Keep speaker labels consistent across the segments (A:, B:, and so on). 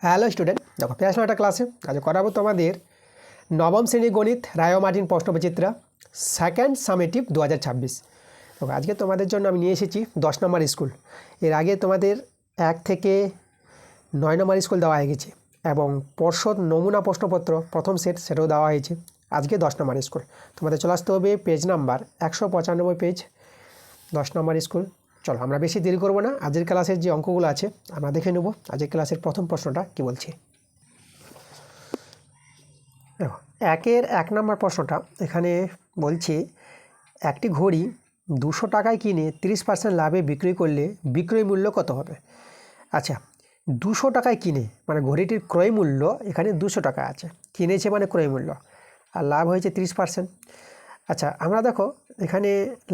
A: Hello student, দেখো পেয়েছিলাম একটা ক্লাসে আজ করাবো তোমাদের নবম শ্রেণী গণিত রায় মার্টিন প্রশ্নবিচিত্রা সেকেন্ড সামেটিভ 2026। দেখো আজকে তোমাদের জন্য আমি নিয়ে এসেছি 10 নম্বর স্কুল। এর আগে তোমাদের 1 থেকে 9 নম্বর স্কুল দেওয়া হয়ে গেছে এবং পর্ষদ নমুনা প্রশ্নপত্র প্রথম সেট সেটাও দেওয়া হয়েছে। আজকে 10 নম্বর স্কুল তোমাদের চলে আসতে হবে পেজ নাম্বার 195 পেজ 10 নম্বর স্কুল। চলো আমরা বেশি দেরি করব না, আজকের ক্লাসের যে অঙ্কগুলো আছে আমরা দেখে নেব। আজকের ক্লাসের প্রথম প্রশ্নটা কি বলছে দেখো, 1 নম্বর প্রশ্নটা এখানে বলছে একটি ঘড়ি 200 টাকায় কিনে 30% লাভে বিক্রি করলে বিক্রয় মূল্য কত হবে। আচ্ছা, 200 টাকায় কিনে মানে ঘড়িটির ক্রয় মূল্য এখানে 200 টাকা আছে, কিনেছে মানে ক্রয় মূল্য, আর লাভ হয়েছে 30%। আচ্ছা, আমরা দেখো এখানে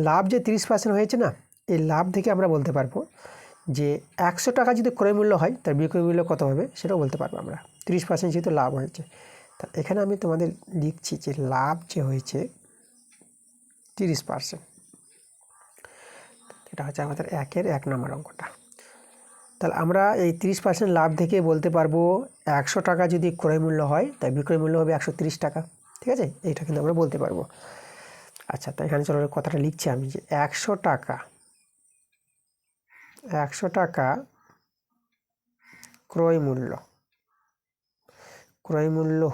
A: লাভ যে 30% হয়েছে না, এই লাভ থেকে আমরা বলতে পারবো যে 100 টাকা যদি ক্রয় মূল্য হয় তার বিক্রয় মূল্য কত হবে সেটাও বলতে পারবো আমরা। 30% যেহেতু লাভ হয়েছে, তা এখানে আমি তোমাদের লিখছি যে লাভ যে হয়েছে 30%, এটা হচ্ছে আমাদের 1 নম্বর অঙ্কটা। তাহলে আমরা এই 30% লাভ থেকে বলতে পারবো 100 টাকা যদি ক্রয় মূল্য হয় তাই বিক্রয় মূল্য হবে 130 টাকা। ঠিক আছে, এইটা কিন্তু আমরা বলতে পারবো। আচ্ছা, তাই এখানে চলো কথাটা লিখছি আমি যে 100 টাকা ক্রয় মূল্য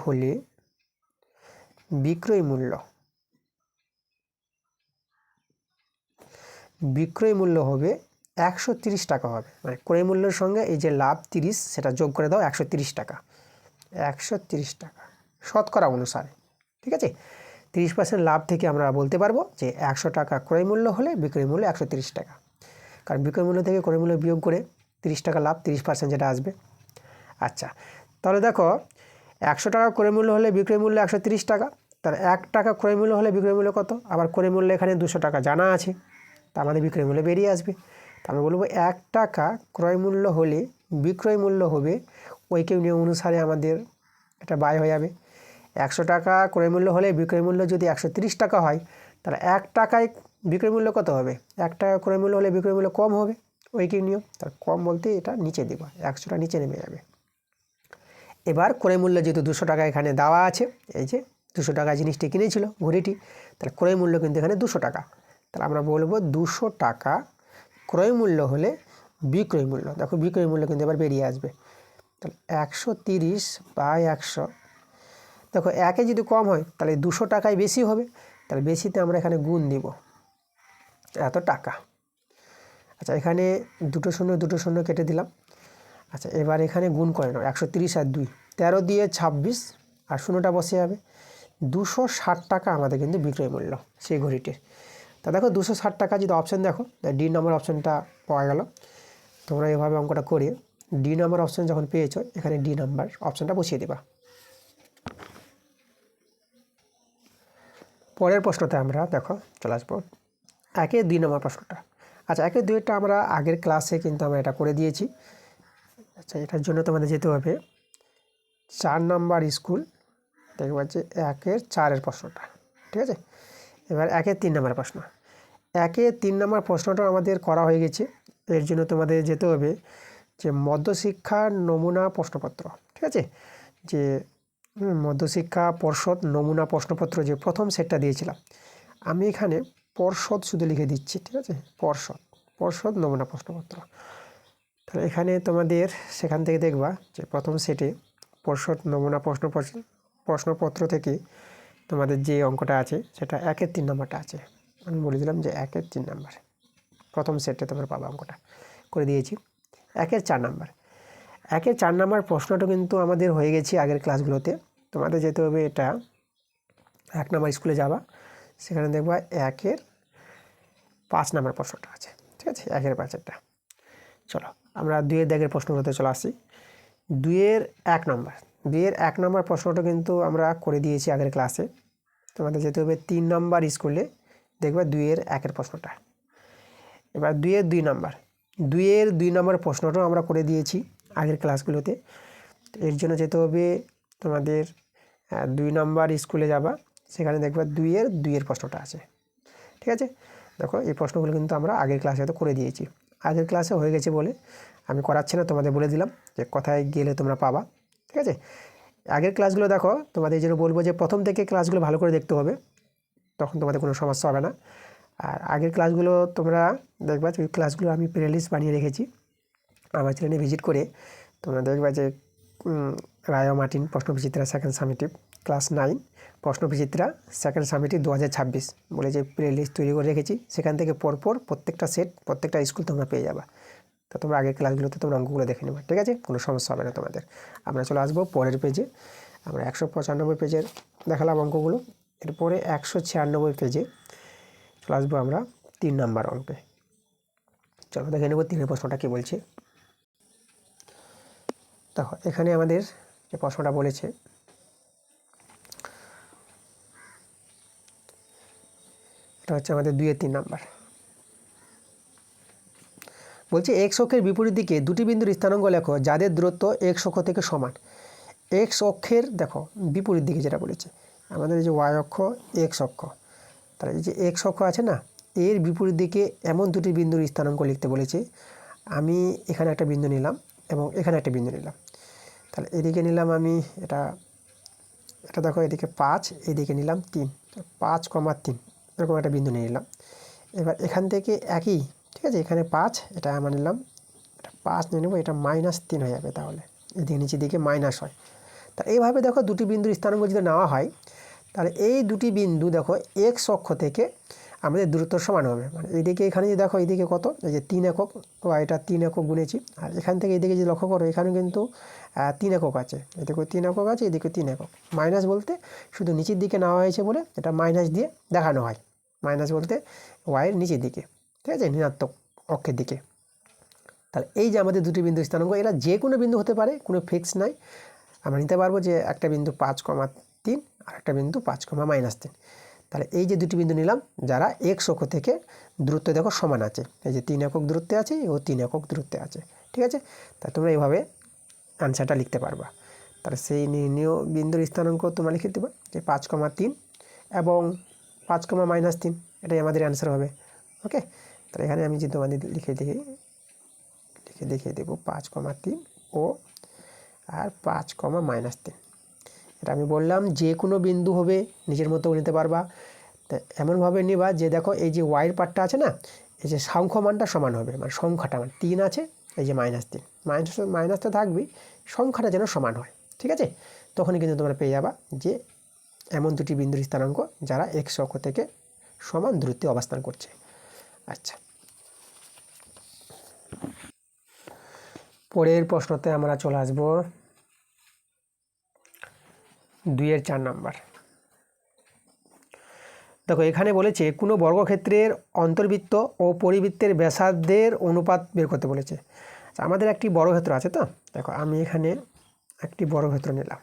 A: হলে বিক্রয় মূল্য হবে 130 টাকা হবে, মানে ক্রয় মূল্যের সঙ্গে এই যে লাভ 30 সেটা যোগ করে দাও 130 টাকা। 130 টাকা শতকরা অনুসারে। ঠিক আছে, 30% লাভ থেকে আমরা বলতে পারবো যে 100 টাকা ক্রয় মূল্য হলে বিক্রয় মূল্য 130 টাকা, কারণ বিক্রয় মূল্য থেকে ক্রয় মূল্য বিয়োগ করে 30 টাকা লাভ 30% যেটা আসবে। আচ্ছা, তাহলে দেখো 100 টাকা ক্রয় মূল্য হলে বিক্রয় মূল্য 130 টাকা, তার 1 টাকা ক্রয় মূল্য হলে বিক্রয় মূল্য কত, আবার ক্রয় মূল্য এখানে 200 টাকা জানা আছে, তা আমাদের বিক্রয় মূল্য বেরিয়ে আসবে। তা আমরা বলবো 1 টাকা ক্রয় মূল্য হলে বিক্রয় মূল্য হবে ঐকিক নিয়ম অনুসারে আমাদের এটা বাই হয়ে যাবে। 100 টাকা ক্রয় মূল্য হলে বিক্রয় মূল্য যদি 130 টাকা হয়, তাহলে 1 টাকায় বিক্রয় মূল্য কত হবে, 1 টাকা ক্রয় মূল্য হলে বিক্রয় মূল্য কম হবে, ঐকিক নিয়ম। তার কম বলতে এটা নিচে দেব, 100টা নিচে নেমে যাবে। এবার ক্রয় মূল্য যেহেতু 200 টাকা এখানে দেওয়া আছে, এই যে 200 টাকা জিনিসটি কিনেছিল ঘড়িটি, তাহলে ক্রয় মূল্য কিন্তু এখানে 200 টাকা। তাহলে আমরা বলবো 200 টাকা ক্রয় মূল্য হলে বিক্রয় মূল্য, দেখো বিক্রয় মূল্য কিন্তু এবার বেরিয়ে আসবে। তাহলে 130 বাই 100, দেখো 1 যদি কম হয় তাহলে 200 টাকায় বেশি হবে, তাহলে বেশিতে আমরা এখানে গুণ দিব এত টাকা। আচ্ছা, এখানে দুটো শূন্য কেটে দিলাম। আচ্ছা, এবার এখানে গুণ করে নাও 130 আর 2, 13 দিয়ে 26 আর শূন্যটা বসে যাবে। 260 টাকা আমাদের কিন্তু বিক্রয় মূল্য সেই ঘড়িটির। তা দেখো 260 টাকা যদি অপশান দেখো, ডি নম্বর অপশানটা পাওয়া গেল। তোমরা এভাবে অঙ্কটা করে ডি নম্বর অপশান যখন পেয়েছো, এখানে ডি নাম্বার অপশানটা বসিয়ে দেবা। পরের প্রশ্নতে আমরা দেখো চলে আসবো 1-2 নম্বর প্রশ্নটা। আচ্ছা, 1-2টা আমরা আগের ক্লাসে কিন্তু আমরা এটা করে দিয়েছি। আচ্ছা, এটার জন্য তোমাদের যেতে হবে 4 নম্বর স্কুল, দেখতে পাচ্ছি 1-4 প্রশ্নটা। ঠিক আছে, এবার 1-3 নম্বর প্রশ্ন। 1-3 নম্বর প্রশ্নটা আমাদের করা হয়ে গেছে। এর জন্য তোমাদের যেতে হবে যে মধ্যশিক্ষার নমুনা প্রশ্নপত্র। ঠিক আছে, যে মধ্যশিক্ষা পর্ষদ নমুনা প্রশ্নপত্র যে প্রথম সেটটা দিয়েছিলাম, আমি এখানে পর্ষদ শুধু লিখে দিচ্ছি। ঠিক আছে, পর্ষদ নমুনা প্রশ্নপত্র। তাহলে এখানে তোমাদের সেখান থেকে দেখবা যে প্রথম সেটে পর্ষদ নমুনা প্রশ্নপত্র থেকে তোমাদের যে অঙ্কটা আছে সেটা 1-3 নম্বরটা আছে। আমি বলে দিলাম যে 1-3 নম্বর প্রথম সেটে তোমরা পাবা, অঙ্কটা করে দিয়েছি। 1-4 নম্বর 1-4 নম্বর প্রশ্নটা কিন্তু আমাদের হয়ে গেছে আগের ক্লাসগুলোতে। তোমাদের যেতে হবে এটা 1 নম্বর স্কুলে যাবা, সেখানে দেখবা 1-5 নম্বর প্রশ্নটা আছে। ঠিক আছে, 1-5-টা। চলো আমরা 2-এর দাগের প্রশ্নগুলোতে চলে আসি। 2-1 নম্বর 2-1 নম্বর প্রশ্নটা কিন্তু আমরা করে দিয়েছি আগের ক্লাসে। তোমাদের যেতে হবে 3 নম্বর স্কুলে, দেখবা 2-1 প্রশ্নটা। এবার 2-2 নম্বর 2-2 নম্বর প্রশ্নটাও আমরা করে দিয়েছি আগের ক্লাসগুলোতে। এর জন্য যেতে হবে তোমাদের 2 নম্বর স্কুলে যাবা, সেখানে দেখবা 2-2 প্রশ্নটা আছে। ঠিক আছে, দেখো এই প্রশ্নগুলো কিন্তু আমরা আগের ক্লাসে তো করে দিয়েছি, আগের ক্লাসে হয়ে গেছে বলে আমি করাচ্ছি না, তোমাদের বলে দিলাম যে কোথায় গেলে তোমরা পাবা। ঠিক আছে, আগের ক্লাসগুলো দেখো, তোমাদের এই জন্য বলবো যে প্রথম থেকে ক্লাসগুলো ভালো করে দেখতে হবে, তখন তোমাদের কোনো সমস্যা হবে না। আর আগের ক্লাসগুলো তোমরা দেখবা, যে ক্লাসগুলো আমি প্লেলিস্ট বানিয়ে রেখেছি, আমার চ্যানেলে ভিজিট করে তোমরা দেখবা যে রায় ও Martin Prashnabichitra second summative class 9 Prashnabichitra second summative 2026 বলে যে প্লেলিস্ট তৈরি করে রেখেছি, সেখান থেকে পরপর প্রত্যেকটা সেট প্রত্যেকটা স্কুল তোমরা পেয়ে যাবা। তো তোমরা আগের ক্লাসগুলোতে তোমরা অঙ্কগুলো দেখে নেবে, ঠিক আছে, কোনো সমস্যা হবে না তোমাদের। আমরা চলে আসবো পরের পেজে। আমরা 195 পেজের দেখালাম অঙ্কগুলো, এরপরে 196 পেজে চলে আসবো আমরা 3 নাম্বার অঙ্কে। চলো দেখে নেব 3 প্রশ্নটা কী বলছে। দেখো এখানে আমাদের যে প্রশ্নটা বলেছে, এটা হচ্ছে আমাদের 2 এর 3 নাম্বার। বলছে এক্স অক্ষের বিপরীত দিকে দুটি বিন্দুর স্থানাঙ্ক লেখো যাদের দূরত্ব এক্স অক্ষ থেকে সমান। এক্স অক্ষের দেখো বিপরীত দিকে যেটা বলেছে আমাদের, এই যে ওয়াই অক্ষ এক্স অক্ষ, তাহলে এই যে এক্স অক্ষ আছে না, এর বিপরীত দিকে এমন দুটি বিন্দুর স্থানাঙ্ক লিখতে বলেছে। আমি এখানে একটা বিন্দু নিলাম এবং এখানে একটা বিন্দু নিলাম। তাহলে এদিকে নিলাম আমি এটা দেখো, এদিকে 5, এদিকে নিলাম 3, 5,3 এরকম একটা বিন্দু নিয়ে নিলাম। এবার এখান থেকে একই, ঠিক আছে, এখানে 5, এটা আমরা নিলাম, এটা 5 নিয়ে নেবো, এটা -3 হয়ে যাবে, তাহলে এদিকে নিচের দিকে মাইনাস হয়। তা এইভাবে দেখো দুটি বিন্দুর স্থানাঙ্ক যদি নেওয়া হয়, তাহলে এই দুটি বিন্দু দেখো এক্স অক্ষ থেকে আমাদের দূরত্ব সমান হবে। মানে এইদিকে এখানে যে দেখো এইদিকে কত, এই যে 3 একক, বা এটা 3 একক গুনেছি, আর এখান থেকে এইদিকে যে লক্ষ্য করো এখানে কিন্তু 3 একক আছে, এদিকে 3 একক আছে, এদিকে 3 একক। মাইনাস বলতে শুধু নিচের দিকে নেওয়া হয়েছে বলে এটা মাইনাস দিয়ে দেখানো হয়। মাইনাস বলতে ওয়াইয়ের নিচের দিকে, ঠিক আছে, ঋণাত্মক অক্ষের দিকে। তাহলে এই যে আমাদের দুটি বিন্দু স্থানাঙ্ক, এরা যে কোনো বিন্দু হতে পারে, কোনো ফিক্স নাই। আমরা নিতে পারবো যে একটা বিন্দু 5,3 আর একটা বিন্দু 5,-3। তাহলে এই যে দুটি বিন্দু নিলাম যারা এক্স অক্ষ থেকে দূরত্ব দেখো সমান আছে, এই যে 3 একক দূরত্বে আছে ও 3 একক দূরত্বে আছে, ঠিক আছে। তা তোমরা এইভাবে আনসারটা লিখতে পারবা। তাহলে সেই নির্ণীয় বিন্দুর স্থানাঙ্ক তোমরা লিখে দেবা যে 5,3 এবং 5,-3, এটাই আমাদের অ্যান্সার হবে। ওকে, তাহলে এখানে আমি যে তোমাদের লিখে দেখিয়ে দেবো 5,3 ও আর 5,-3। এটা আমি বললাম যে কোনো বিন্দু হবে, নিজের মতো নিতে পারবা। তা এমনভাবে নিবা যে দেখো এই যে ওয়াইয়ের পার্টটা আছে না, এই যে সংখ্যমানটা সমান হবে, মানে সংখ্যাটা মানে 3 আছে, এই যে -3, মাইনাস তো থাকবেই, সংখ্যাটা যেন সমান হয়, ঠিক আছে। তখনই কিন্তু তোমরা পেয়ে যাবা যে এমন দুটি বিন্দুর স্থানাঙ্ক যারা এক্স অক্ষ থেকে সমান দূরত্বে অবস্থান করছে। আচ্ছা, পরের প্রশ্নতে আমরা চলে আসবো 2 এর 4 নাম্বার। দেখো এখানে বলেছে কোনো বর্গক্ষেত্রের অন্তর্বৃত্ত ও পরিবৃত্তের ব্যাসার্ধের অনুপাত বের করতে বলেছে। আমাদের একটি বর্গক্ষেত্র আছে, তো দেখো আমি এখানে একটি বর্গক্ষেত্র নিলাম,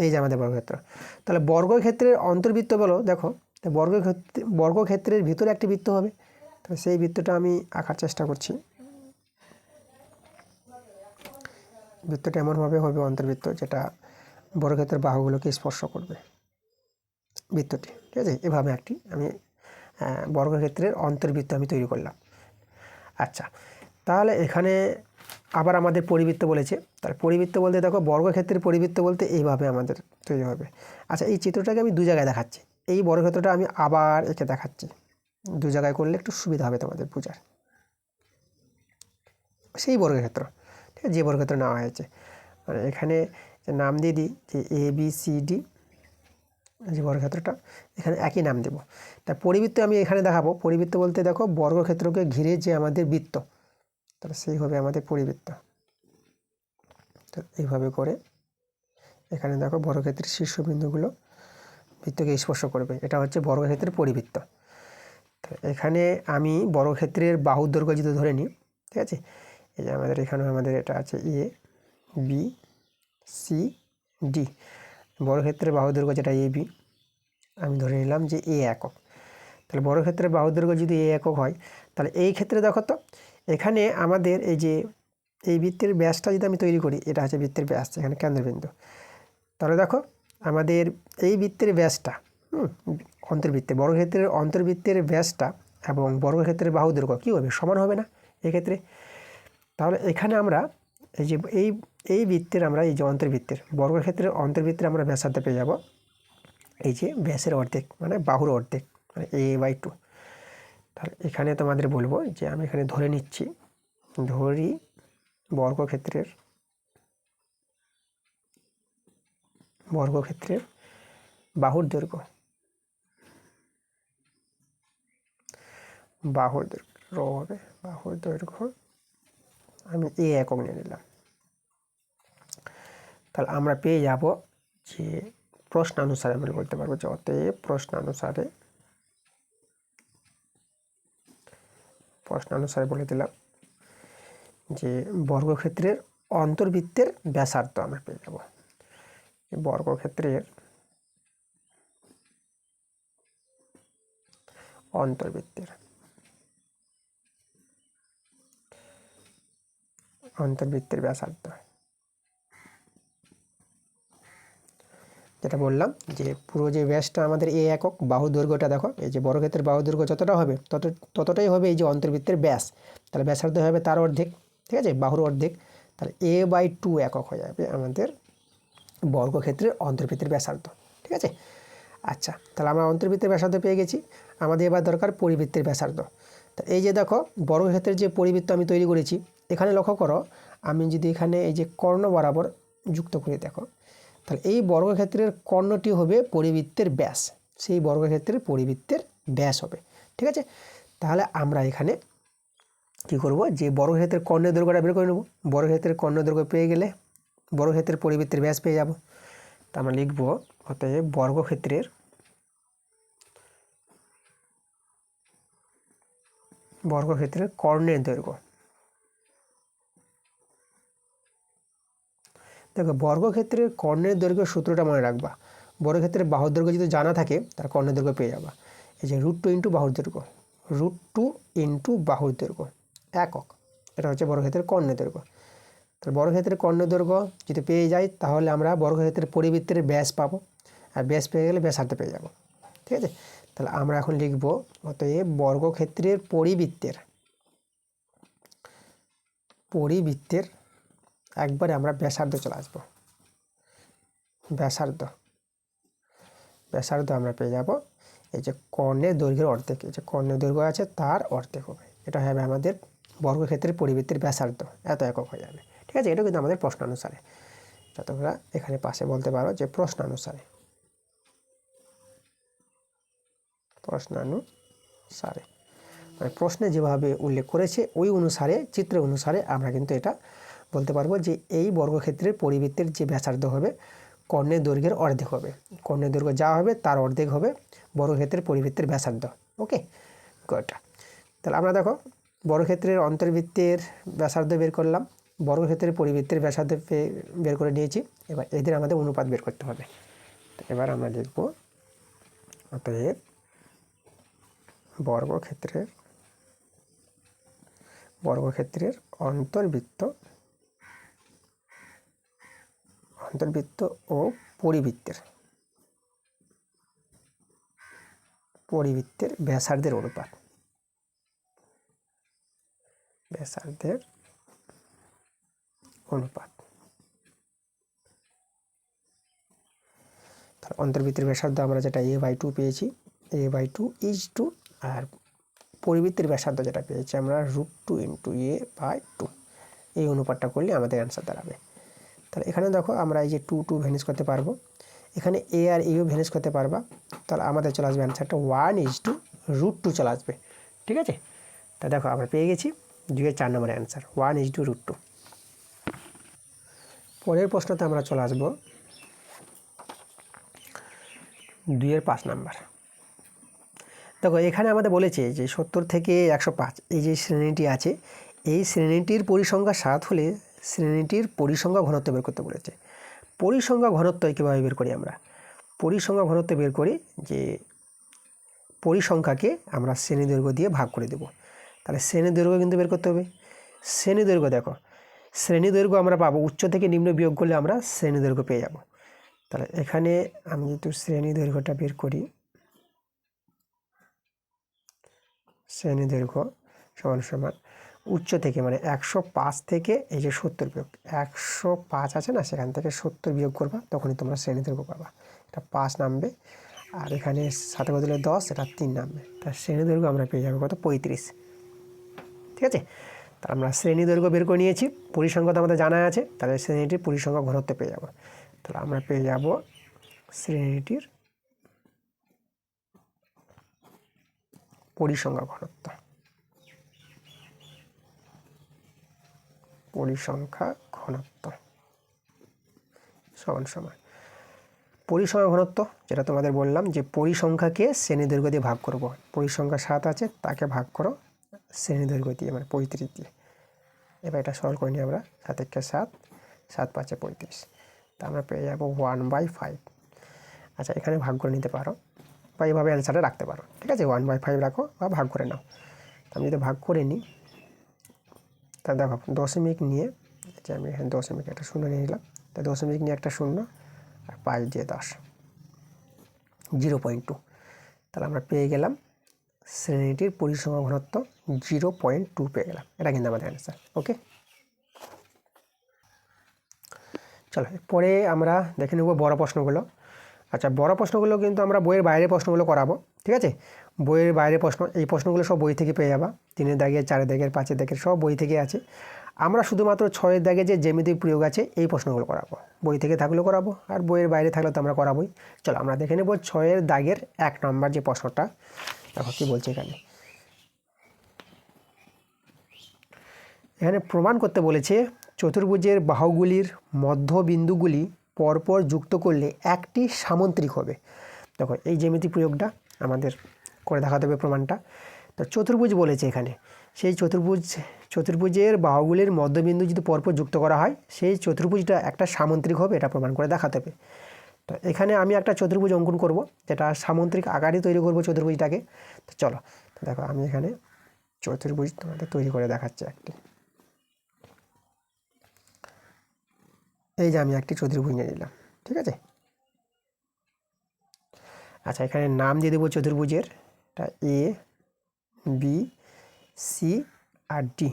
A: এই যে আমাদের বর্গক্ষেত্র। তাহলে বর্গক্ষেত্রের অন্তর্বৃত্ত বলো, দেখো বর্গক্ষেত্রের ভিতরে একটি বৃত্ত হবে, তাহলে সেই বৃত্তটা আমি আঁকার চেষ্টা করছি। বৃত্তটা এমনভাবে হবে অন্তর্বৃত্ত যেটা বর্গক্ষেত্রের বাহুগুলোকে স্পর্শ করবে বৃত্তটি, ঠিক আছে। এভাবে একটি আমি বর্গক্ষেত্রের অন্তর্বৃত্ত আমি তৈরি করলাম। আচ্ছা, তাহলে এখানে আবার আমাদের পরিবৃত্ত বলেছে। তার পরিবৃত্ত বলতে দেখো বর্গক্ষেত্রের পরিবৃত্ত বলতে এইভাবে আমাদের তৈরি হবে। আচ্ছা, এই চিত্রটাকে আমি 2 জায়গায় দেখাচ্ছি, এই বর্গক্ষেত্রটা আমি আবার একে দেখাচ্ছি, 2 জায়গায় করলে একটু সুবিধা হবে তোমাদের বোঝার। সেই বর্গক্ষেত্র, ঠিক আছে, যে বর্গক্ষেত্র নেওয়া হয়েছে, মানে এখানে নাম দিয়ে দিই যে ABCD, যে বর্গক্ষেত্রটা এখানে একই নাম দেব। তা পরিবৃত্ত আমি এখানে দেখাবো। পরিবৃত্ত বলতে দেখো বর্গক্ষেত্রকে ঘিরে যে আমাদের বৃত্ত, তাহলে সেই হবে আমাদের পরিবৃত্ত। তো এইভাবে করে এখানে দেখো বর্গক্ষেত্রের শীর্ষবিন্দুগুলো বৃত্তকে স্পর্শ করবে, এটা হচ্ছে বর্গক্ষেত্রের পরিবৃত্ত। তো এখানে আমি বর্গক্ষেত্রের বাহুর দৈর্ঘ্য যদি ধরে নিই, ঠিক আছে, এই যে আমাদের এখানে আমাদের এটা আছে ABCD, বর্গক্ষেত্রের বাহুর দৈর্ঘ্য যেটা AB, আমি ধরে নিলাম যে A একক। তাহলে বর্গক্ষেত্রের বাহুর দৈর্ঘ্য যদি A একক হয়, তাহলে এই ক্ষেত্রে দেখো তো এখানে আমাদের এই যে এই বৃত্তের ব্যাসটা যদি আমি তৈরি করি, এটা হচ্ছে বৃত্তের ব্যাস, এখানে কেন্দ্রবিন্দু। তাহলে দেখো আমাদের এই বৃত্তের ব্যাসটা অন্তর্বৃত্তের বর্গক্ষেত্রের অন্তর্বৃত্তের ব্যাসটা এবং বর্গক্ষেত্রের বাহু দৈর্ঘ্য কী হবে, সমান হবে না এক্ষেত্রে। তাহলে এখানে আমরা এই যে এই বৃত্তের আমরা এই যে অন্তর্বৃত্তের বর্গক্ষেত্রের অন্তর্বৃত্তের আমরা ব্যাসার্ধ পেয়ে যাব এই যে ব্যাসের অর্ধেক মানে বাহুর অর্ধেক মানে a/2। তাহলে এখানে তোমাদের বলবো যে আমি এখানে ধরে নিচ্ছি, ধরি বর্গক্ষেত্রের বাহুর দৈর্ঘ্য রো হবে, বাহুর দৈর্ঘ্য আমি a একক নিয়ে নিলাম। তাহলে আমরা পেয়ে যাব যে প্রশ্নানুসারে আমরা বলতে পারবো যে অতএব প্রশ্নানুসারে বলে দিলাম যে বর্গক্ষেত্রের অন্তর্বৃত্তের ব্যাসার্ধ আমরা পেয়ে যাব। বর্গক্ষেত্রের অন্তর্বৃত্তের ব্যাসার্ধ, যেটা বললাম যে পুরো যে ব্যাসটা আমাদের a একক, বাহু দৈর্ঘ্যটা দেখো এই যে বর্গক্ষেত্রের বাহু দৈর্ঘ্য যতটা হবে ততটাই হবে এই যে অন্তর্বৃত্তের ব্যাস। তাহলে ব্যাসার্ধ হবে তার অর্ধেক, ঠিক আছে, বাহুর অর্ধেক। তাহলে a/2 একক হয়ে যাবে আমাদের বর্গক্ষেত্রের অন্তর্বৃত্তের ব্যাসার্ধ, ঠিক আছে। আচ্ছা, তাহলে আমরা অন্তর্বৃত্তের ব্যাসার্ধ পেয়ে গেছি। আমাদের এবার দরকার পরিবৃত্তের ব্যাসার্ধ। তো এই যে দেখো বর্গক্ষেত্রের যে পরিবৃত্ত আমি তৈরি করেছি, এখানে লক্ষ্য করো আমি যদি এখানে এই যে কর্ণ বরাবর যুক্ত করে দেখো, তাহলে এই বর্গক্ষেত্রের কর্ণটি হবে পরিবৃত্তের ব্যাস, সেই বর্গক্ষেত্রের পরিবৃত্তের ব্যাস হবে, ঠিক আছে। তাহলে আমরা এখানে কি করব, যে বর্গক্ষেত্রের কর্ণের দৈর্ঘ্যটা বের করে নেব। বর্গক্ষেত্রের কর্ণের দৈর্ঘ্য পেয়ে গেলে বর্গক্ষেত্রের পরিবৃত্তের ব্যাস পেয়ে যাব। তা আমরা লিখব অতএব বর্গক্ষেত্রের কর্ণের দৈর্ঘ্য। দেখো বর্গক্ষেত্রের কর্ণের দৈর্ঘ্য সূত্রটা মনে রাখবা। বর্গক্ষেত্রের বাহুর দৈর্ঘ্য যদি জানা থাকে তার কর্ণের দৈর্ঘ্য পেয়ে যাবা। এই যে √2 ইন্টু বাহুর দৈর্ঘ্য, √2 ইন্টু বাহুর দৈর্ঘ্য একক, এটা হচ্ছে বর্গক্ষেত্রের কর্ণের দৈর্ঘ্য। তাহলে বর্গক্ষেত্রের কর্ণের দৈর্ঘ্য যদি পেয়ে যাই তাহলে আমরা বর্গক্ষেত্রের পরিবৃত্তের ব্যাস পাবো, আর ব্যাস পেয়ে গেলে ব্যাসার্ধ পেয়ে যাব, ঠিক আছে। তাহলে আমরা এখন লিখব অতএব বর্গক্ষেত্রের পরিবৃত্তের একবারে আমরা ব্যাসার্ধ চলে আসবো। ব্যাসার্ধ আমরা পেয়ে যাব এই যে কর্ণের দৈর্ঘ্যের অর্ধেক, এই যে কর্ণের দৈর্ঘ্য আছে তার অর্ধেক হবে, এটা হবে আমাদের বর্গক্ষেত্রের পরিবৃত্তির ব্যাসার্ধ, এত একক হয়ে যাবে, ঠিক আছে। এটা কিন্তু আমাদের প্রশ্নানুসারে, তোমরা এখানে পাশে বলতে পারো যে প্রশ্নানুসারে মানে প্রশ্নে যেভাবে উল্লেখ করেছে ওই অনুসারে, চিত্র অনুসারে আমরা কিন্তু এটা বলতে পারবো যে এই বর্গক্ষেত্রের পরিবৃত্তের যে ব্যাসার্ধ হবে কর্ণের দৈর্ঘ্যের অর্ধেক হবে, কর্ণের দৈর্ঘ্য যা হবে তার অর্ধেক হবে বর্গক্ষেত্রের পরিবৃত্তের ব্যাসার্ধ, ওকে গুড। তাহলে আমরা দেখো বর্গক্ষেত্রের অন্তর্বৃত্তের ব্যাসার্ধ বের করলাম, বর্গক্ষেত্রের পরিবৃত্তের ব্যাসার্ধ বের করে নিয়েছি। এবার এদের আমাদের অনুপাত বের করতে হবে। তো এবার আমরা লিখব অতএব বর্গক্ষেত্রের অন্তর্বৃত্ত ও পরিবৃত্তের ব্যাসার্ধের অনুপাত, তাহলে অন্তর্বৃত্তের ব্যাসার্ধ আমরা যেটা a/2 পেয়েছি, a/2 = আর পরিবৃত্তের ব্যাসার্ধ যেটা পেয়েছি আমরা √2 ইন্টু a/2, এই অনুপাতটা করলে আমাদের অ্যান্সার দাঁড়াবে। তাহলে এখানে দেখো আমরা এই যে 2 ভ্যানিশ করতে পারবো, এখানে a আর এও ভ্যানিশ করতে পারবা, তাহলে আমাদের চলে আসবে অ্যান্সারটা 1:√2 চলে আসবে, ঠিক আছে। তা দেখো আমরা পেয়ে গেছি 2-4 নম্বরের অ্যান্সার 1:√2। পরের প্রশ্নতে আমরা চলে আসবো 2-5 নাম্বার। দেখো এখানে আমাদের বলেছে যে 70 থেকে 105 এই যে শ্রেণীটি আছে, এই শ্রেণীটির পরিসংখ্যা 7 হলে শ্রেণীটির পরিসংখ্যা ঘনত্ব বের করতে বলেছে। পরিসংখ্যা ঘনত্ব কীভাবে বের করি আমরা? পরিসংখ্যা ঘনত্ব বের করি যে পরিসংখ্যাকে আমরা শ্রেণী দৈর্ঘ্য দিয়ে ভাগ করে দেব। তাহলে শ্রেণী দৈর্ঘ্য কিন্তু বের করতে হবে। শ্রেণী দৈর্ঘ্য দেখো, শ্রেণী দৈর্ঘ্য আমরা পাবো উচ্চ থেকে নিম্ন বিয়োগ করলে আমরা শ্রেণী দৈর্ঘ্য পেয়ে যাব। তাহলে এখানে আমি একটু শ্রেণী দৈর্ঘ্যটা বের করি, শ্রেণী দৈর্ঘ্য সমান সমান উচ্চ থেকে মানে 105 থেকে এই যে 70 বিয়োগ 105 আছে না, সেখান থেকে 70 বিয়োগ করবা, তখনই তোমরা শ্রেণী দৈর্ঘ্য পাবা। এটা 5 নামবে, আর এখানে 7 বদলে 10, এটা 3 নামবে। তার শ্রেণী দৈর্ঘ্য আমরা পেয়ে যাবো কত? 35। ঠিক আছে, তা আমরা শ্রেণী দৈর্ঘ্য বের করে নিয়েছি, পরিসংখ্যা তো আমাদের জানা আছে, তাহলে শ্রেণীটির পরিসংখ্যা ঘনত্ব পেয়ে যাবো। তাহলে আমরা পেয়ে যাব শ্রেণীটির পরিসংখ্যা ঘনত্ব, পরিসংখ্যা ঘনত্ব সমান সমান পরিসংখ্যা ঘনত্ব, যেটা তোমাদের বললাম যে পরিসংখ্যাকে শ্রেণী দৈর্ঘ্য দিয়ে ভাগ করব। পরিসংখ্যা 7 আছে, তাকে ভাগ করো শ্রেণী দৈর্ঘ্য দিয়ে, মানে 35 দিয়ে। এবার এটা সরল করে নিই আমরা, 7 × 7, 7 × 5 = 35। তা আমরা পেয়ে যাবো 1/5। আচ্ছা, এখানে ভাগ করে নিতে পারো বা এইভাবে অ্যান্সারটা রাখতে পারো। ঠিক আছে, 1/5 রাখো বা ভাগ করে নাও। আমি যদি ভাগ করে নিই, তা দেখো দশমিক নিয়ে, যে আমি এখানে দশমিক একটা শূন্য নিয়ে নিলাম, তা দশমিক নিয়ে একটা শূন্য, আর 5 দিয়ে 10, 0.2। তাহলে আমরা পেয়ে গেলাম শ্রেণীটির পরিসংখ্যা ঘনত্ব 0.2 পেয়ে গেলাম। এটা কিন্তু আমাদের অ্যান্সার। ওকে, চলো পরে আমরা দেখে নেব বড় প্রশ্নগুলো। আচ্ছা, বড় প্রশ্নগুলো কিন্তু আমরা বইয়ের বাইরে প্রশ্নগুলো করাবো। ঠিক আছে, বইয়ের বাইরে প্রশ্ন, এই প্রশ্নগুলো সব বই থেকে পেয়ে যাবা। 3 দাগের, 4 দাগের, 5 দাগের সব বই থেকে আছে। আমরা শুধুমাত্র 6 দাগে যে জ্যামিতিক প্রয়োগ আছে এই প্রশ্নগুলো করাবো। বই থেকে থাকলেও করাবো, আর বইয়ের বাইরে থাকলে তো আমরা করাবোই। চলো আমরা দেখে নেব 6 দাগের 1 নম্বর যে প্রশ্নটা। দেখো কী বলছে এখানে। এখানে প্রমাণ করতে বলেছে চতুর্ভুজের বাহুগুলির মধ্যবিন্দুগুলি পরপর যুক্ত করলে একটি সামন্ত্রিক হবে। দেখো এই জ্যামিতিক প্রয়োগটা আমাদের করে দেখাতে হবে প্রমাণটা। তো চতুর্ভুজ বলেছে এখানে, সেই চতুর্ভুজের বাহুগুলির মধ্যবিন্দু যদি পরপর যুক্ত করা হয়, সেই চতুর্ভুজটা একটা সামন্ত্রিক হবে, এটা প্রমাণ করে দেখাতে হবে। তো এখানে আমি একটা চতুর্ভুজ অঙ্কন করব, যেটা সামন্ত্রিক আকারে তৈরি করব চতুর্ভুজটাকে। তো চলো দেখো, আমি এখানে চতুর্ভুজ তোমাদের তৈরি করে দেখাচ্ছি একটি। এই যে আমি একটি চতুর্ভুজ নিয়ে নিলাম। ঠিক আছে, আচ্ছা এখানে নাম দিয়ে দেবো চতুর্ভুজের, এটা এ, বি, সি আর ডি।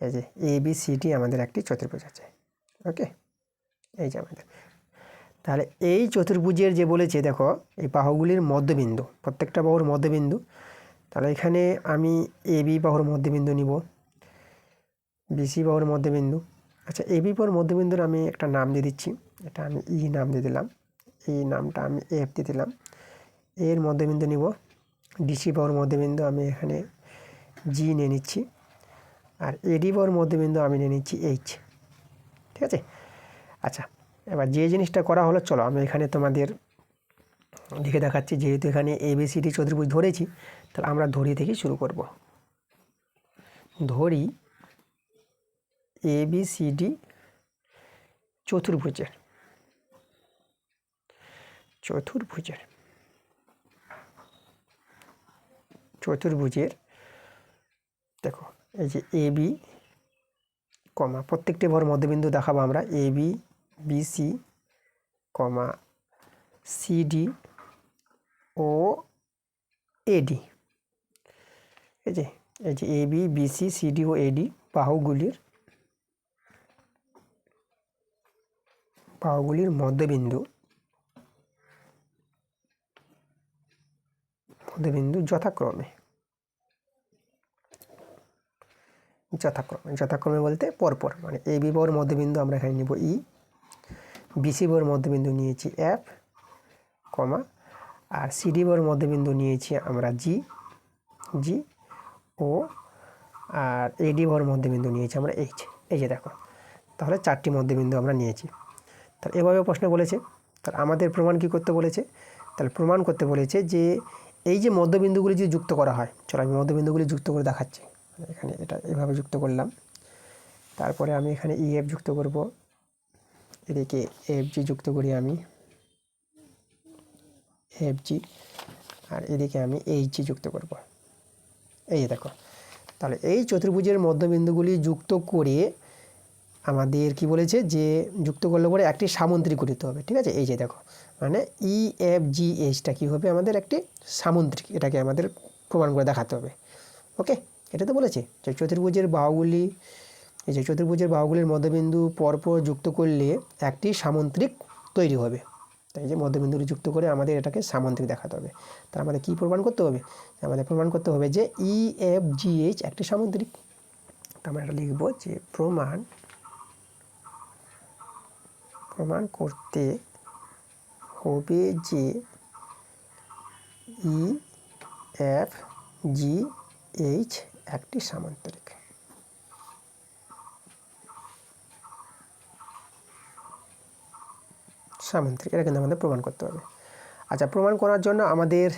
A: এই যে এ, বি, সি, ডি আমাদের একটি চতুর্ভুজ আছে। ওকে, এই যে আমাদের, তাহলে এই চতুর্ভুজের যে বলেছে দেখো এই বাহুগুলির মধ্যবিন্দু, প্রত্যেকটা বাহুর মধ্যবিন্দু। তাহলে এখানে আমি এ বি বাহুর মধ্যবিন্দু নিব, বিসি বাহুর মধ্যবিন্দু। আচ্ছা, এ বি বাহুর মধ্যবিন্দুর আমি একটা নাম দিয়ে দিচ্ছি, এটা আমি ই নাম দিয়ে দিলাম, এই নামটা আমি এফ দিয়ে দিলাম। এর মধ্যবিন্দু নিব, ডিসি বাহুর মধ্যবিন্দু আমি এখানে জি নিয়ে নিচ্ছি, আর এডি বাহুর মধ্যবিন্দু আমি নিয়ে নিচ্ছি এইচ। ঠিক আছে, আচ্ছা এবার যে জিনিসটা করা হলো, চলো আমি এখানে তোমাদের লিখে দেখাচ্ছি। যেহেতু এখানে এবিসিডি চতুর্ভুজ ধরেছি, তাহলে আমরা ধরি থেকে শুরু করব। ধরি এবিসিডি চতুর্ভুজের দেখো এই যে এ বি কমা, প্রত্যেকটি বাহুর মধ্যবিন্দু দেখাবো আমরা, A B, BC comma CD ও এডি। এই যে এ বি, বিসি, সিডি ও এডি বাহুগুলির মধ্যবিন্দু যথাক্রমে বলতে পরপর, মানে এ বি বাহুর মধ্যবিন্দু আমরা এখানে নিব ই, বিসি বাহুর মধ্যবিন্দু নিয়েছি এফ কমা, আর সিডি বাহুর মধ্যবিন্দু নিয়েছি আমরা জি ও, আর এডি বাহুর মধ্যবিন্দু নিয়েছি আমরা এইচ। এই যে দেখো, তাহলে 4টি মধ্যবিন্দু আমরা নিয়েছি। তাহলে এভাবে প্রশ্ন বলেছে, তাহলে আমাদের প্রমাণ কি করতে বলেছে? তাহলে প্রমাণ করতে বলেছে যে এই যে মধ্যবিন্দুগুলি যদি যুক্ত করা হয়, চলো আমি মধ্যবিন্দুগুলি যুক্ত করে দেখাচ্ছি। এখানে এটা এভাবে যুক্ত করলাম, তারপরে আমি এখানে ইএফ যুক্ত করব, এদিকে এফ জি যুক্ত করি আমি এফ জি, আর এদিকে আমি এইচ জি যুক্ত করব। এই দেখো, তাহলে এই চতুর্ভুজের মধ্যবিন্দুগুলি যুক্ত করে আমাদের কি বলেছে যে যুক্ত করলে পরে একটি সামন্ত্রিক গঠিত হবে। ঠিক আছে, এই যে দেখো, মানে ই এফ জি এইচটা কী হবে আমাদের একটি সামন্ত্রিক, এটাকে আমাদের প্রমাণ করে দেখাতে হবে। ওকে, এটা তো বলেছে যে চতুর্ভুজের বাহুগুলি, এই যে চতুর্ভুজের বাহুগুলির মধ্যবিন্দু পরপর যুক্ত করলে একটি সামন্ত্রিক তৈরি হবে। তাই যে মধ্যবিন্দুটি যুক্ত করে আমাদের এটাকে সামন্ত্রিক দেখাতে হবে। তার আমাদের কী প্রমাণ করতে হবে? আমাদের প্রমাণ করতে হবে যে EFGH একটি সামুদ্রিক। আমরা এটা লিখব যে প্রমাণ করতে হবে যে EFGH একটি সামুদ্রিক। এটা কিন্তু আমাদের প্রমাণ করতে হবে। আচ্ছা, প্রমাণ করার জন্য আমাদের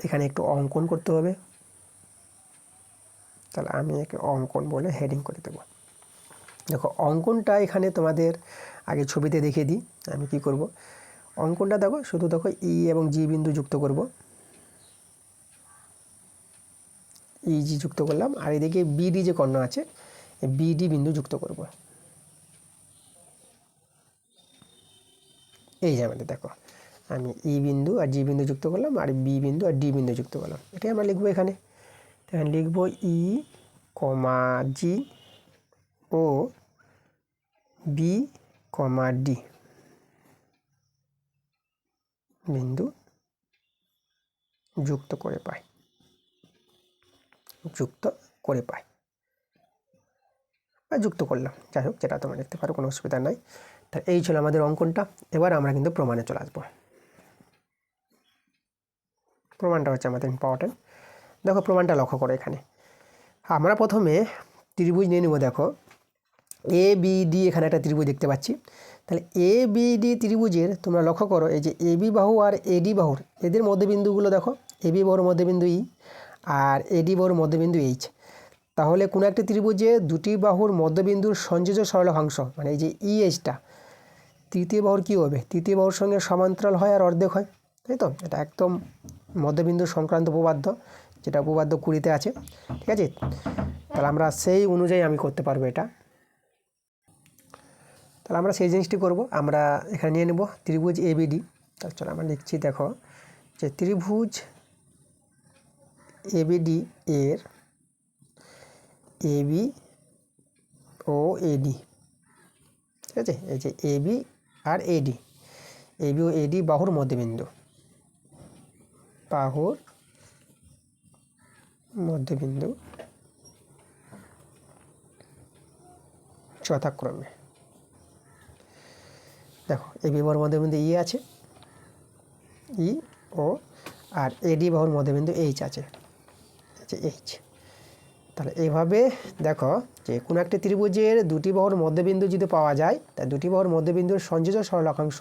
A: এখানে একটু অঙ্কন করতে হবে। তাহলে আমি একে অঙ্কন বলে হেডিং করে দেবো। দেখো, অঙ্কনটা এখানে তোমাদের আগে ছবিতে দেখিয়ে দিই আমি কি করব। অঙ্কনটা দেখো, শুধু দেখো ই এবং জি বিন্দু যুক্ত করব, জি যুক্ত করলাম, আর এদিকে বিডি যে কর্ণ আছে বিডি বিন্দু যুক্ত করব। এই যে আমাদের দেখো, আমি ই বিন্দু আর জি বিন্দু যুক্ত করলাম, আর বি বিন্দু আর ডি বিন্দু যুক্ত করলাম। এটাই আমরা লিখবো এখানে। এখানে লিখব ই কমা জি ও বি কমা ডি বিন্দু যুক্ত করে পাই, বা যুক্ত করলাম, যাই হোক, যেটা তোমরা দেখতে পারো, কোনো অসুবিধা নাই। তা এই ছিল আমাদের অঙ্কনটা। এবার আমরা কিন্তু প্রমাণে চলে আসবো। প্রমাণটা হচ্ছে আমাদের ইম্পর্টেন্ট। দেখো, প্রমাণটা লক্ষ্য করো। এখানে আমরা প্রথমে ত্রিভুজ নিয়ে নেব। দেখো, ABD, এখানে একটা ত্রিভুজ দেখতে পাচ্ছি। তাহলে ABD ত্রিভুজের তোমরা লক্ষ্য করো, এই যে AB বাহু আর AD বাহুর এদের মধ্যবিন্দুগুলো দেখো, AB বাহুর মধ্যবিন্দু E আর AD বাহুর মধ্যবিন্দু H। তাহলে কোনো একটি ত্রিভুজে দুটি বাহুর মধ্যবিন্দুর সংযোজ্য সরলরেখাংশ, মানে এই যে EHটা তৃতীয় বাহুর কী হবে? তৃতীয় বাহুর সঙ্গে সমান্তরাল হয় আর অর্ধেক হয়, তাই তো? এটা একদম মধ্যবিন্দু সংক্রান্ত উপপাদ্য, যেটা উপপাদ্য 20-তে আছে, ঠিক আছে? তাহলে আমরা সেই অনুযায়ী আমি করতে পারবো এটা। তাহলে আমরা সেই জিনিসটি করব। আমরা এখানে নিয়ে নেব ত্রিভুজ ABD। তাহলে চলো আমরা লিখছি, দেখো যে ত্রিভুজ ABD এর AB ও AD, ঠিক আছে? এই যে AB আর AD, AB ও AD বাহুর মধ্যবিন্দু, যথাক্রমে, দেখো AB বাহুর মধ্যবিন্দু E আছে, E ও, আর AD বাহুর মধ্যবিন্দু H আছে, H। তাহলে এইভাবে দেখো যে কোনো একটি ত্রিভুজের দুটি বাহুর মধ্যবিন্দু যদি পাওয়া যায়, তা দুটি বাহুর মধ্যবিন্দুর সংযোজ্য সরলরেখাংশ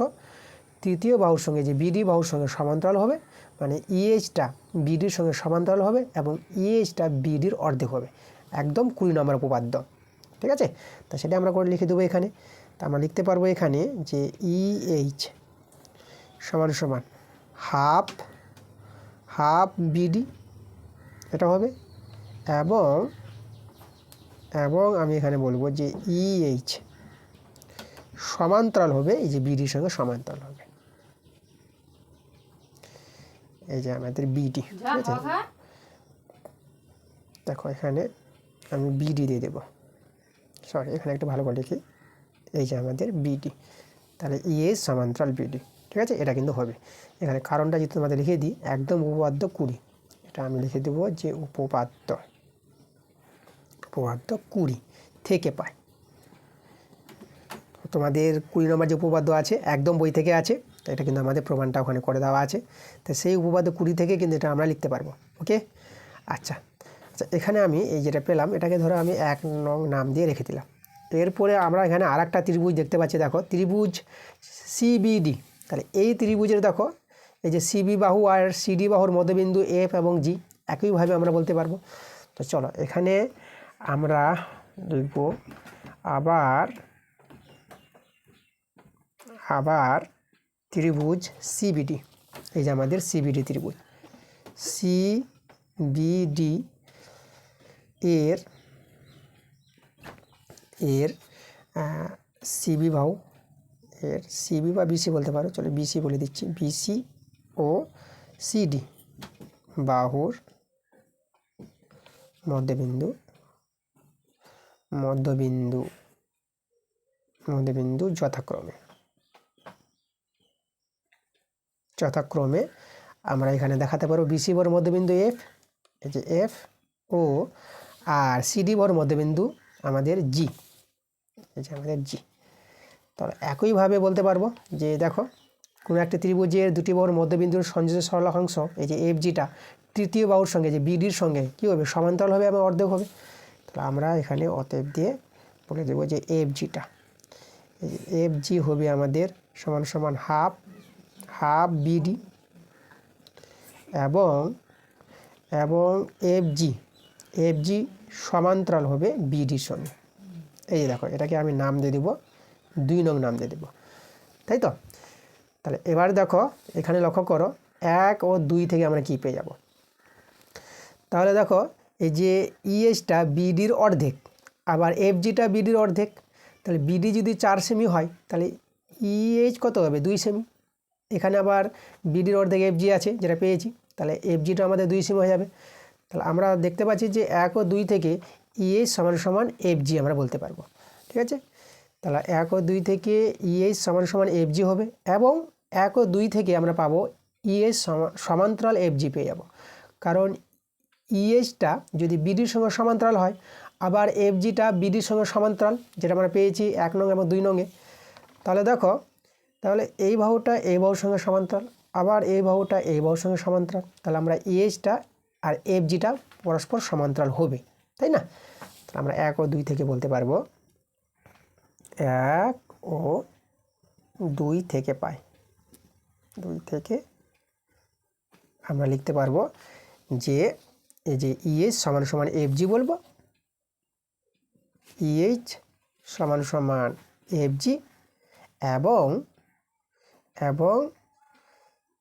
A: তৃতীয় বাহুর সঙ্গে, যে BD বাহুর সঙ্গে সমান্তরাল হবে, মানে EHটা BDর সঙ্গে সমান্তরাল হবে এবং EHটা BDর অর্ধেক হবে। একদম 20 নম্বর উপপাদ্য, ঠিক আছে? তা সেটা আমরা করে লিখে দেবো এখানে। তা আমরা লিখতে পারবো এখানে যে EH সমান সমান হাফ BD, এটা হবে, এবং আমি এখানে বলবো যে EH সমান্তরাল হবে এই যে BDর সঙ্গে সমান্তরাল হবে, এই যে আমাদের BD, ঠিক আছে? দেখো এখানে আমি BD দিয়ে দেবো, সরি এখানে একটু ভালো করে লিখি, এই যে আমাদের BD। তাহলে EH সমান্তরাল BD, ঠিক আছে? এটা কিন্তু হবে। এখানে কারণটা যদি তোমাদের লিখে দিই, একদম উপপাদ্য 20, এটা আমি লিখে দেবো যে উপপাদ্য 20 থেকে পাই। তোমাদের 20 নম্বর যে উপপাদ্য আছে একদম বই থেকে আছে, তো এটা কিন্তু আমাদের প্রমাণটা ওখানে করে দেওয়া আছে। তো সেই উপপাদ্য 20 থেকে কিন্তু এটা আমরা লিখতে পারবো। ওকে, আচ্ছা, এখানে আমি এই যেটা পেলাম, এটাকে ধরো আমি 1 নং নাম দিয়ে রেখে দিলাম। এরপরে আমরা এখানে আর একটা ত্রিভুজ দেখতে পাচ্ছি, দেখো ত্রিভুজ CBD। তাহলে এই ত্রিভুজের দেখো এই যে CB বাহু আর CD বাহুর মধ্যবিন্দু F এবং G, একইভাবে আমরা বলতে পারবো। তো চলো এখানে আমরা লিখব আবার ত্রিভুজ CBD। এই যে আমাদের CBD ত্রিভুজ, CBD এর CB বাহু, এর CB বা BC বলতে পারো, চলো BC বলে দিচ্ছি, BC ও CD বাহুর মধ্যবিন্দু মধ্যবিন্দু মধ্যবিন্দু যথাক্রমে আমরা এখানে দেখাতে পারবো বিসি বড় মধ্যবিন্দু এফ, এই যে এফ ও, আর সিডি বড় মধ্যবিন্দু আমাদের জি, এই যে আমাদের জি। তাহলে একইভাবে বলতে পারবো যে দেখো কোনো একটা ত্রিভুজের দুটি বাহুর মধ্যবিন্দুর সংযোজিত সরলরেখাংশ এই যে এফ জিটা তৃতীয় বাহুর সঙ্গে যে বিডির সঙ্গে কী হবে, সমান্তরাল হবে এবং অর্ধেক হবে। তাহলে আমরা এখানে অতএব দিয়ে বলে দেবো যে এফ জিটা, এই যে এফ জি হবে আমাদের সমান সমান হাফ বিডি এবং এফ জি সমান্তরাল হবে বিডির সঙ্গে। এই দেখো এটাকে আমি নাম দিয়ে দেবো 2 নং নাম দিয়ে দেবো, তাই তো। তাহলে এবার দেখো এখানে লক্ষ্য করো 1 ও 2 থেকে আমরা কি পেয়ে যাব। তাহলে দেখো এই যে ইএসটা বিডির অর্ধেক, আবার এফজিটা বিডির অর্ধেক। তাহলে বিডি যদি 4 সেমি হয় তাহলে ইএইচ কত হবে 2 সেমি। এখানে আবার বিডির অর্ধেক এফজি আছে যেটা পেয়েছি, তাহলে এফজিটা আমাদের 2 সেমি হয়ে যাবে। তাহলে আমরা দেখতে পাচ্ছি যে 1 ও 2 থেকে ইএইচ সমান সমান এফজি আমরা বলতে পারবো, ঠিক আছে। তাহলে 1 ও 2 থেকে ইএইচ সমান সমান এফজি হবে এবং 1 ও 2 থেকে আমরা পাবো ইএইচ সমান্তরাল এফজি পেয়ে যাব, কারণ ইএইচটা যদি বিডির সঙ্গে সমান্তরাল হয়, আবার এফজিটা বিডির সঙ্গে সমান্তরাল যেটা আমরা পেয়েছি 1 নং এবং 2 নংয়ে। তাহলে দেখো তাহলে এই বাহুটা এই বাহুর সঙ্গে সমান্তরাল, আবার এই বাহুটা এই বাহুর সঙ্গে সমান্তরাল, তাহলে আমরা ইএইচটা আর এফজিটা পরস্পর সমান্তরাল হবে, তাই না। তাহলে আমরা 1 ও 2 থেকে বলতে পারবো 1 ও 2 থেকে পাই, 2 থেকে আমরা লিখতে পারবো যে এই যে ইএইচ সমান সমান এফজি বলবো, ইএইচ সমান সমান এফজি এবং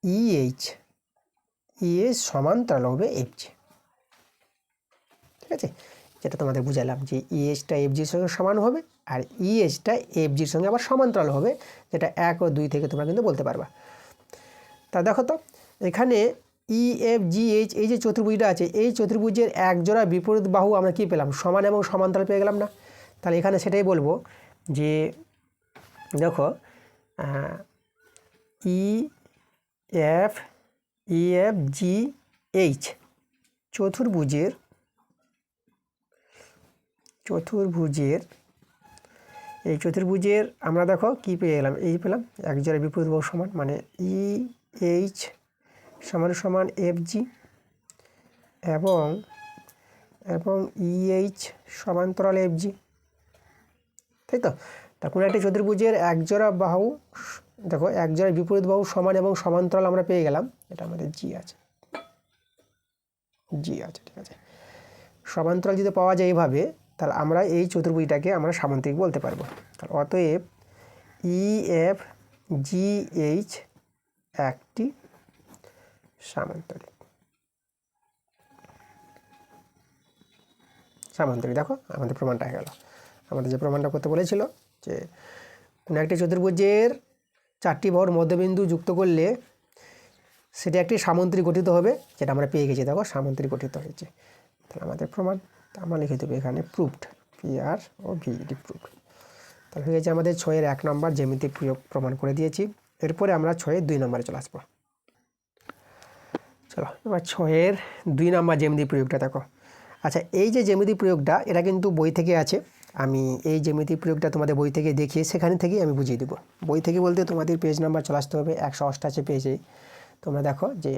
A: ইএইচ সমান্তরাল হবে এফজি, ঠিক আছে। যেটা তোমাদের বুঝালাম যে ইএইচটা এফজির সঙ্গে সমান হবে আর ইএইচটা এফজির সঙ্গে আবার সমান্তরাল হবে, যেটা 1 ও 2 থেকে তোমরা কিন্তু বলতে পারবা। তা দেখো তো এখানে ইএফজিএইচ এই যে চতুর্ভুজটা আছে, এই চতুর্ভুজের এক জোড়া বিপরীত বাহু আমরা কি পেলাম, সমান এবং সমান্তরাল পেয়ে গেলাম না। তাহলে এখানে সেটাই বলবো যে দেখো ইএফজিএইচ চতুর্ভুজের এই চতুর্ভুজের আমরা দেখো কি পেয়ে গেলাম, এই পেলাম এক জোড়া বিপরীত বাহু সমান, মানে ইএইচ সমান সমান এফজি এবং ইএইচ সমান্তরাল এফজি, তাই তো। তা কোনো একটি চতুর্ভুজের এক জোড়া বাহু দেখো এক জোড়া বিপরীত বাহু সমান এবং সমান্তরাল আমরা পেয়ে গেলাম, এটা আমাদের জি আছে, ঠিক আছে। সমান্তরাল যদি পাওয়া যায় এইভাবে, তাহলে আমরা এই চতুর্ভুজটাকে আমরা সামান্তরিক বলতে পারবো। তাহলে অতএব ইএফজিএইচ একটি সামান্তরিক। দেখো আমাদের প্রমাণটা হয়ে গেল। আমাদের যে প্রমাণটা করতে বলেছিল যে কোনো একটি চতুর্ভুজের 4টি বাহুর মধ্যবিন্দু যুক্ত করলে সেটি একটি সামান্তরিক গঠিত হবে, যেটা আমরা পেয়ে গেছি। দেখো সামান্তরিক গঠিত হয়েছে, তাহলে আমাদের প্রমাণ আমরা লিখে দেবো এখানে প্রুভড, PR ও VED প্রুভড। তাহলে হয়ে গেছে আমাদের 6-এর 1 নম্বর জ্যামিতিক প্রয়োগ প্রমাণ করে দিয়েছি। এরপরে আমরা 6-এর 2 নম্বরে চলে আসবো। চলো এবার 6-এর 2 নম্বর জ্যামিতিক প্রয়োগটা দেখো। আচ্ছা এই যে জ্যামিতিক প্রয়োগটা এটা কিন্তু বই থেকে আছে, আমি এই জ্যামিতিক প্রয়োগটা তোমাদের বই থেকে দেখিয়ে সেখানে থেকেই আমি বুঝিয়ে দেবো। বই থেকে বলতে তোমাদের পেজ নাম্বার চলে আসতে হবে 188 পেজে। তোমরা দেখো যে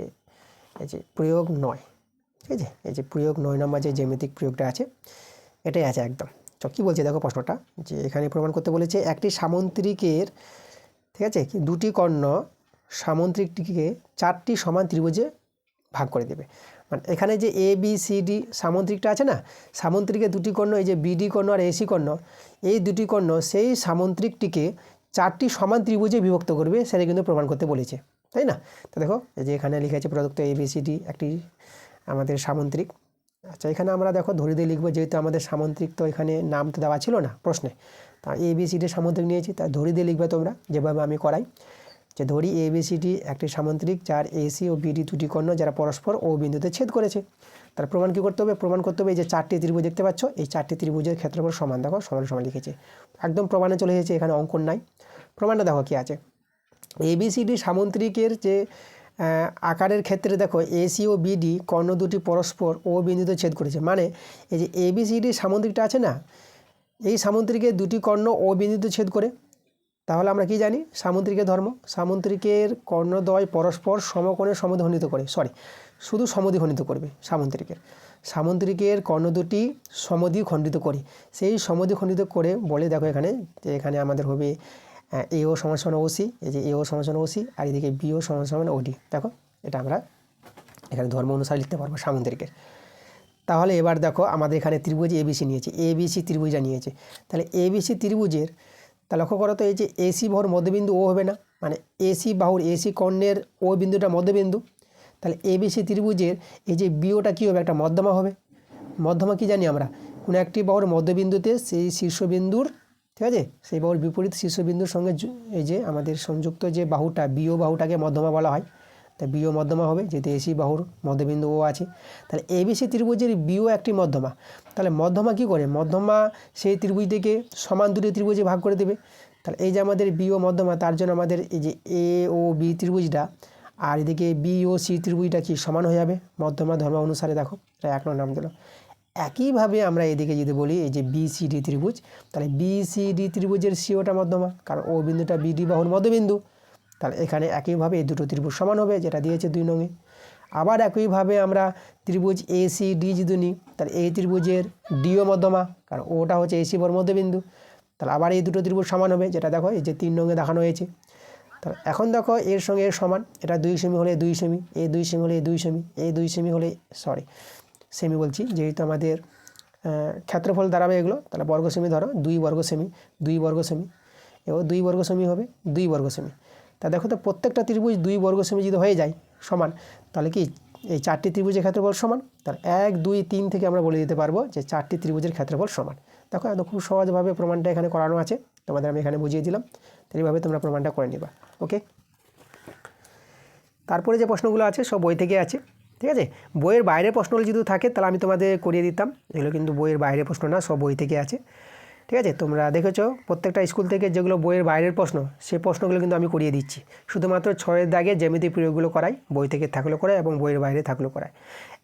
A: এই যে প্রয়োগ 9, ঠিক আছে, এই যে প্রয়োগ 9 নম্বর যে জ্যামিতিক প্রয়োগটা আছে এটাই আছে একদম। তো কী বলছে দেখো প্রশ্নটা, যে এখানে প্রমাণ করতে বলেছে একটি সামান্তরিকের, ঠিক আছে, দুটি কর্ণ সামান্তরিকটিকে 4টি সমান ত্রিভুজে ভাগ করে দেবে। মানে এখানে যে ABCD সামান্তরিকটা আছে না, সামান্তরিকের দুটি কর্ণ এই যে BD কর্ণ আর AC কর্ণ, এই দুটি কর্ণ সেই সামান্তরিকটিকে 4টি সমান ত্রিভুজে বিভক্ত করবে, সেটা কিন্তু প্রমাণ করতে বলেছে, তাই না। তো দেখো এই যে এখানে লিখেছে প্রদত্ত ABCD একটি আমাদের সামান্তরিক। আচ্ছা এখানে আমরা দেখো ধরে দিয়ে লিখবো, যেহেতু আমাদের সামান্তরিক তো এখানে নাম তো দেওয়া ছিল না প্রশ্নে, তা ABCD সামান্তরিক নিয়েছি, তাই ধরে দিয়ে লিখবে তোমরা যেভাবে আমি করাই, যে ধরি ABCD একটি সামান্তরিক যার AC ও BD দুটি কর্ণ যারা পরস্পর ও বিন্দুতে ছেদ করেছে। তার প্রমাণ কী করতে হবে? প্রমাণ করতে হবে এই যে 4টি ত্রিভুজ দেখতে পাচ্ছ, এই 4টি ত্রিভুজের ক্ষেত্রফল সমান, দেখো সমান সমান লিখেছে, একদম প্রমাণে চলে এসেছে, এখানে অঙ্কন নাই। প্রমাণটা দেখো কী আছে, ABCD সামুদ্রিকের যে আকারের ক্ষেত্রে দেখো AC ও BD কর্ণ দুটি পরস্পর ও বিন্দুতে ছেদ করেছে, মানে এই যে ABCD সামুদ্রিকটা আছে না, এই সামুদ্রিকের দুটি কর্ণ ও বিন্দুতে ছেদ করে। তাহলে আমরা কি জানি সামুদ্রিকের ধর্ম, সামুদ্রিকের কর্ণদ্বয় পরস্পর সমকোণে সমদ্বিখণ্ডিত করে, শুধু সমদ্বিখণ্ডিত করবে সামুদ্রিকের কর্ণ দুটি সমদ্বিখণ্ডিত করে, সেই সমদ্বিখণ্ডিত করে বলে দেখো এখানে যে এখানে আমাদের হবে AO সমান সমান OC, এই যে AO সমান সমান OC, আর এদিকে BO সমান সমান OD। দেখো এটা আমরা এখানে ধর্ম অনুসারে লিখতে পারবো সামুদ্রিকের। তাহলে এবার দেখো আমাদের এখানে ত্রিভুজ ABC নিয়েছে, ABC ত্রিভুজটা নিয়েছে, তাহলে ABC ত্রিভুজের তা লক্ষ্য করো তো এই যে AC বাহুর মধ্যবিন্দু ও হবে না, মানে AC বাহুর AC কর্ণের ও বিন্দুটা মধ্যবিন্দু, তাহলে ABC ত্রিভুজের এই যে BOটা কী হবে? একটা মধ্যমা হবে। মধ্যমা কি জানি আমরা, কোনো একটি বাহুর মধ্যবিন্দুতে সেই শীর্ষবিন্দুর, ঠিক আছে, সেই বাহুর বিপরীত শীর্ষবিন্দুর সঙ্গে এই যে আমাদের সংযুক্ত যে বাহুটা BO বাহুটাকে মধ্যমা বলা হয়, তা BO মধ্যমা হবে, যেহেতু AC বাহুর মধ্যবিন্দু ও আছে। তাহলে ABC ত্রিভুজের BO একটি মধ্যমা, তাহলে মধ্যমা কী করে? মধ্যমা সেই ত্রিভুজ থেকে সমান দুটি ত্রিভুজে ভাগ করে দেবে। তাহলে এই যে আমাদের BO মধ্যমা, তার জন্য আমাদের এই যে AOB ত্রিভুজটা আর এদিকে BOC ত্রিভুজটা কি সমান হয়ে যাবে মধ্যমা ধর্ম অনুসারে। দেখো এটা 1 নম্বর নাম দিল। একইভাবে আমরা এদিকে যদি বলি এই যে BCD ত্রিভুজ, তাহলে BCD ত্রিভুজের COটা মধ্যমা, কারণ ও বিন্দুটা BD বাহুর মধ্যবিন্দু, তাহলে এখানে একইভাবে এই দুটো ত্রিভুজ সমান হবে, যেটা দিয়েছে 2 নঙে। আবার একইভাবে আমরা ত্রিভুজ ACD যদি নিই, তাহলে এই ত্রিভুজের DO মধ্যমা, কারণ ওটা হচ্ছে AC বাহুর মধ্যবিন্দু, তাহলে আবার এই দুটো ত্রিভুজ সমান হবে, যেটা দেখো এই যে 3 নঙে দেখানো হয়েছে। তাহলে এখন দেখো এর সঙ্গে এর সমান, এটা 2 সেমি হলে 2 সেমি, এই 2 সেমি হলে 2 সেমি, এই 2 সেমি হলে সেমি বলছি, যেহেতু আমাদের ক্ষেত্রফল দাঁড়াবে এগুলো, তাহলে বর্গ সেমি ধরো 2 বর্গ সেমি, 2 বর্গ সেমি, এবার 2 বর্গ সেমি হবে 2 বর্গ সেমি। তা দেখো তো প্রত্যেকটা ত্রিভুজ 2 বর্গ সেমি যদি হয়ে যায় সমান, তাহলে কি এই 4টি ত্রিভুজের ক্ষেত্রফল সমান। তাহলে 1 2 3 থেকে আমরা বলে দিতে পারবো যে 4টি ত্রিভুজের ক্ষেত্রফল সমান। দেখো একদম খুব সহজভাবে প্রমাণটা এখানে করানো আছে, তোমাদের আমি এখানে বুঝিয়ে দিলাম, তো এইভাবে তোমরা প্রমাণটা করে নিবা। ওকে, তারপরে যে প্রশ্নগুলো আছে সব বই থেকে আছে, ঠিক আছে। বইয়ের বাইরের প্রশ্নগুলো যদি থাকে তাহলে আমি তোমাদের করিয়ে দিতাম, এগুলো কিন্তু বইয়ের বাইরের প্রশ্ন না, সব বই থেকে আছে, ঠিক আছে। তোমরা দেখেছো প্রত্যেকটা স্কুল থেকে যেগুলো বইয়ের বাইরের প্রশ্ন, সেই প্রশ্নগুলো কিন্তু আমি করিয়ে দিচ্ছি। শুধুমাত্র 6-এর দাগে জ্যামিতি প্রয়োগগুলো করাই, বই থেকে থাকলেও করাই এবং বইয়ের বাইরে থাকলেও করাই।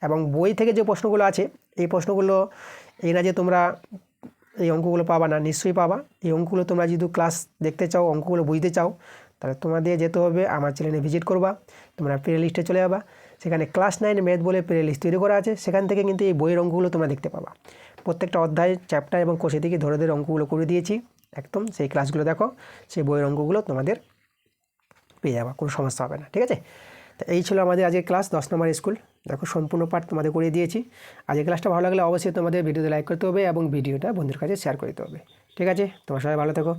A: এবং বই থেকে যে প্রশ্নগুলো আছে এই প্রশ্নগুলো এই না যে তোমরা এই অঙ্কগুলো পাবা না, নিশ্চয়ই পাবা। এই অঙ্কগুলো তোমরা যদি ক্লাস দেখতে চাও, অঙ্কগুলো বুঝতে চাও, তাহলে তোমাদের যেতে হবে আমার চ্যানেলে ভিজিট করবা, তোমরা প্লে লিস্টে চলে যাবা, সেখানে ক্লাস 9 ম্যাথ বলে প্লে লিস্ট তৈরি করা আছে, সেখান থেকে কিন্তু এই বইয়ের অঙ্কগুলো তোমরা দেখতে পাবা। প্রত্যেকটা অধ্যায় চ্যাপ্টার এবং কোষে থেকে ধরে ধরে অঙ্কগুলো করে দিয়েছি একদম, সেই ক্লাসগুলো দেখো, সেই বইয়ের অঙ্কগুলো তোমাদের পেয়ে যাবা, কোনো সমস্যা হবে না, ঠিক আছে। তো এই ছিল আমাদের আজকের ক্লাস 10 নম্বর স্কুল। দেখো সম্পূর্ণ পাঠ তোমাদের করে দিয়েছি। আজকের ক্লাসটা ভালো লাগলে অবশ্যই তোমাদের ভিডিওতে লাইক করতে হবে এবং ভিডিওটা বন্ধুদের কাছে শেয়ার করতে হবে, ঠিক আছে। তোমরা সবাই ভালো থেকো।